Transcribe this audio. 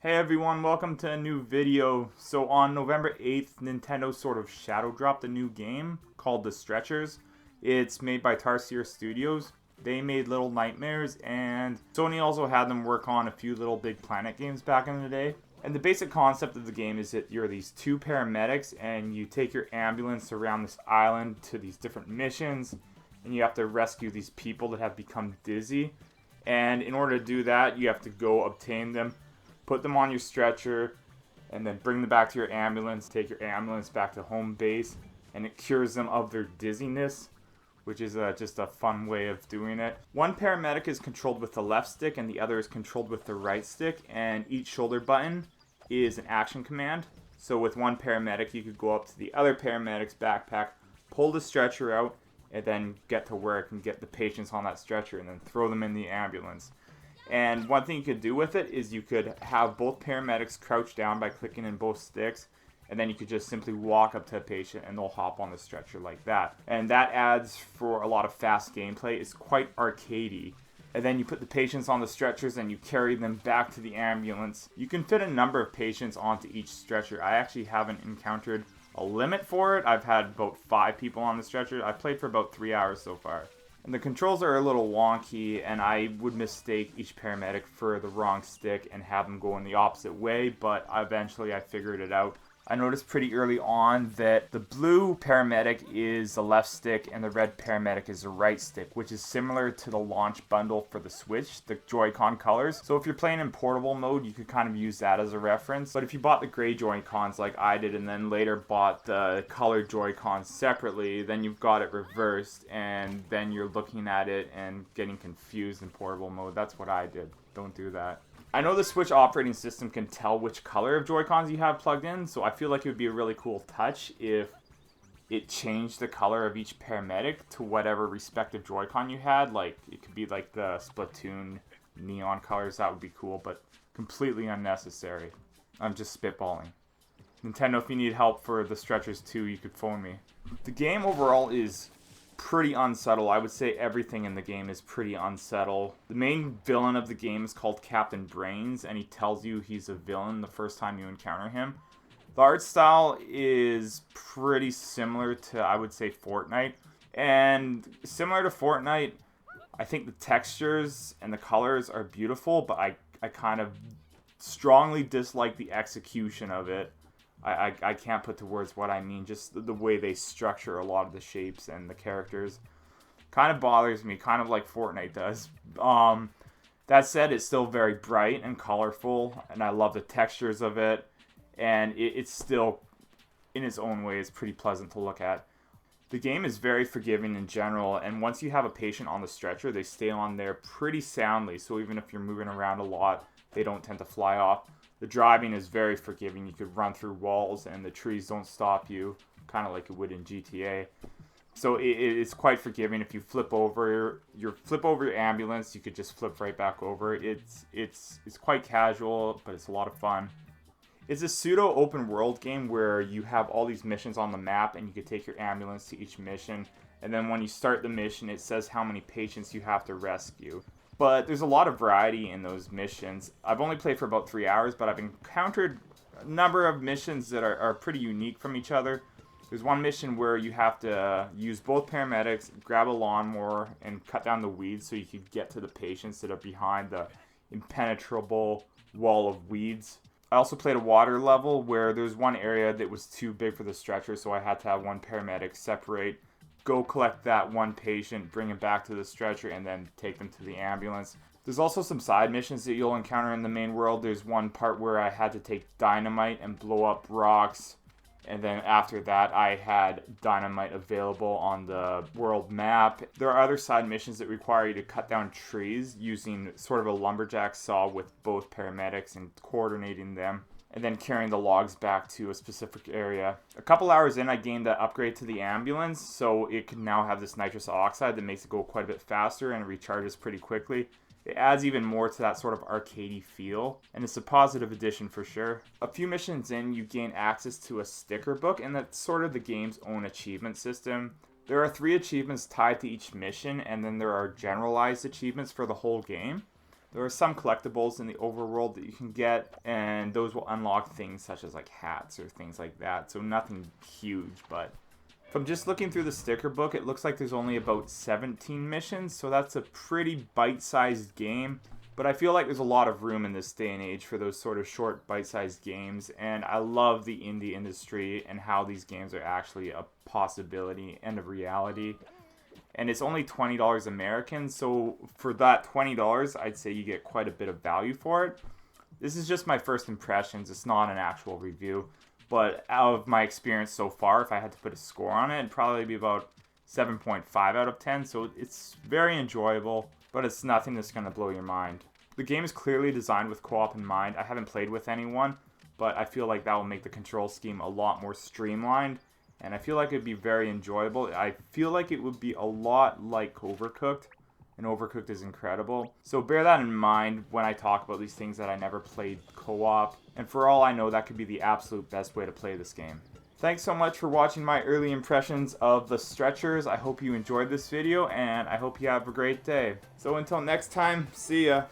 Hey everyone, welcome to a new video. So on November 8th, Nintendo sort of shadow dropped a new game called The Stretchers. It's made by Tarsier Studios. They made Little Nightmares, and Sony also had them work on a few Little Big Planet games back in the day. And the basic concept of the game is that you're these two paramedics and you take your ambulance around this island to these different missions, and you have to rescue these people that have become dizzy. And in order to do that, you have to go obtain them, put them on your stretcher, and then bring them back to your ambulance, take your ambulance back to home base, and it cures them of their dizziness, which is just a fun way of doing it. One paramedic is controlled with the left stick and the other is controlled with the right stick, and each shoulder button is an action command. So with one paramedic, you could go up to the other paramedic's backpack, pull the stretcher out, and then get to work and get the patients on that stretcher and then throw them in the ambulance. And one thing you could do with it is you could have both paramedics crouch down by clicking in both sticks, and then you could just simply walk up to a patient and they'll hop on the stretcher like that. And that adds for a lot of fast gameplay. It's quite arcadey. And then you put the patients on the stretchers and you carry them back to the ambulance. You can fit a number of patients onto each stretcher. I actually haven't encountered a limit for it. I've had about 5 people on the stretcher. I've played for about 3 hours so far. And the controls are a little wonky, and I would mistake each paramedic for the wrong stick and have them go in the opposite way, but eventually I figured it out. I noticed pretty early on that the blue paramedic is the left stick and the red paramedic is the right stick, which is similar to the launch bundle for the Switch, the Joy-Con colors. So if you're playing in portable mode, you could kind of use that as a reference. But if you bought the gray Joy-Cons like I did and then later bought the colored Joy-Cons separately, then you've got it reversed and then you're looking at it and getting confused in portable mode. That's what I did. Don't do that. I know the Switch operating system can tell which color of Joy-Cons you have plugged in, so I feel like it would be a really cool touch if it changed the color of each paramedic to whatever respective Joy-Con you had. Like, it could be like the Splatoon neon colors. That would be cool, but completely unnecessary. I'm just spitballing. Nintendo, if you need help for the Stretchers 2, you could phone me. The game overall is pretty unsubtle. I would say everything in the game is pretty unsubtle. The main villain of the game is called Captain Brains, and he tells you he's a villain the first time you encounter him. The art style is pretty similar to, I would say, Fortnite. And similar to Fortnite, I think the textures and the colors are beautiful, but I kind of strongly dislike the execution of it. I can't put to words what I mean. Just the way they structure a lot of the shapes and the characters kind of bothers me, kind of like Fortnite does. That said, it's still very bright and colorful, and I love the textures of it. And it's still, in its own way, it's pretty pleasant to look at. The game is very forgiving in general, and once you have a patient on the stretcher, they stay on there pretty soundly. So even if you're moving around a lot, they don't tend to fly off. The driving is very forgiving. You could run through walls and the trees don't stop you, kind of like it would in GTA. So it's quite forgiving. If you flip over your ambulance, you could just flip right back over. It's quite casual, but it's a lot of fun. It's a pseudo open world game where you have all these missions on the map and you could take your ambulance to each mission. And then when you start the mission, it says how many patients you have to rescue. But there's a lot of variety in those missions. I've only played for about 3 hours, but I've encountered a number of missions that are pretty unique from each other. There's one mission where you have to use both paramedics, grab a lawnmower, and cut down the weeds so you can get to the patients that are behind the impenetrable wall of weeds. I also played a water level where there's one area that was too big for the stretcher, so I had to have one paramedic separate, go collect that one patient, bring him back to the stretcher, and then take them to the ambulance. There's also some side missions that you'll encounter in the main world. There's one part where I had to take dynamite and blow up rocks, and then after that I had dynamite available on the world map. There are other side missions that require you to cut down trees using sort of a lumberjack saw with both paramedics and coordinating them, and then carrying the logs back to a specific area. A couple hours in, I gained an upgrade to the ambulance, so it can now have this nitrous oxide that makes it go quite a bit faster and recharges pretty quickly. It adds even more to that sort of arcadey feel, and it's a positive addition for sure. A few missions in, you gain access to a sticker book, and that's sort of the game's own achievement system. There are 3 achievements tied to each mission, and then there are generalized achievements for the whole game. There are some collectibles in the overworld that you can get, and those will unlock things such as like hats or things like that. So nothing huge, but from just looking through the sticker book, it looks like there's only about 17 missions, so that's a pretty bite-sized game. But I feel like there's a lot of room in this day and age for those sort of short, bite-sized games, and I love the indie industry and how these games are actually a possibility and a reality. And it's only $20 American, so for that $20, I'd say you get quite a bit of value for it. This is just my first impressions, it's not an actual review, but out of my experience so far, if I had to put a score on it, it'd probably be about 7.5 out of 10, so it's very enjoyable, but it's nothing that's going to blow your mind. The game is clearly designed with co-op in mind. I haven't played with anyone, but I feel like that will make the control scheme a lot more streamlined, and I feel like it'd be very enjoyable. I feel like it would be a lot like Overcooked, and Overcooked is incredible. So bear that in mind when I talk about these things that I never played co-op, and for all I know, that could be the absolute best way to play this game. Thanks so much for watching my early impressions of The Stretchers. I hope you enjoyed this video, and I hope you have a great day. So until next time, see ya!